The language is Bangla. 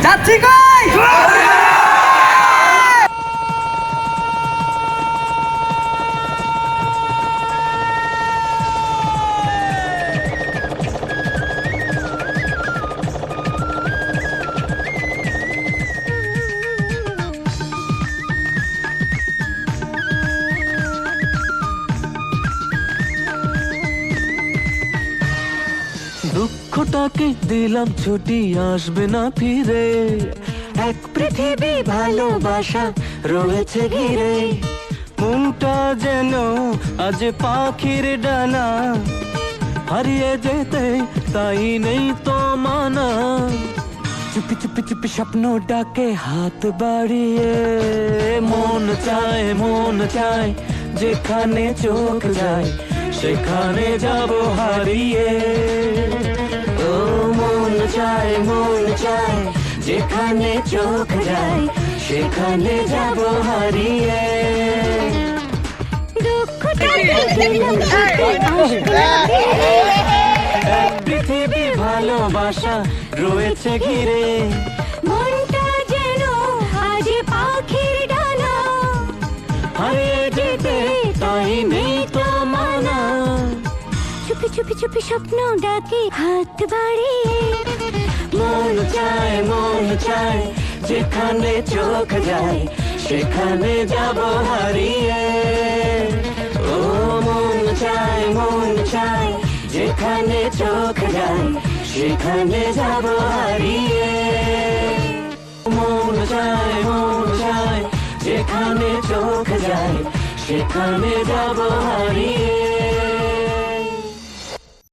যাচ্ছি কই? দুঃখটাকে দিলাম ছুটি, আসবে না ফিরে। এক পৃথিবী ভালোবাসা রয়েছে ঘিরে। মনটা যেন আজ পাখির ডানা, হারিয়ে যেতে তাই নেই তো মানা। চুপি চুপি চুপি স্বপ্ন ডাকে হাত বাড়িয়ে। মন চায় যেখানে চোখ যায় সেখানে যাব হারিয়ে। ও মন চায় যেখানে চোখ যায় সেখানে যাব হারিয়ে। এক পৃথিবী ভালোবাসা রয়েছে ঘিরে। মনটা যেন আজ পাখির ডানা, হারিয়ে যেতে তাই নেই তো মানা। চুপি চুপি চুপি স্বপ্ন ডাকে হাত বাড়িয়ে। মন চায় যেখানে চোখ যায় সেখানে যাব হারিয়ে। ও মন চায় যেখানে চোখ যায় সেখানে যাব হারিয়ে। মন চায় যেখানে চোখ যায় সেখানে যাব হারিয়ে।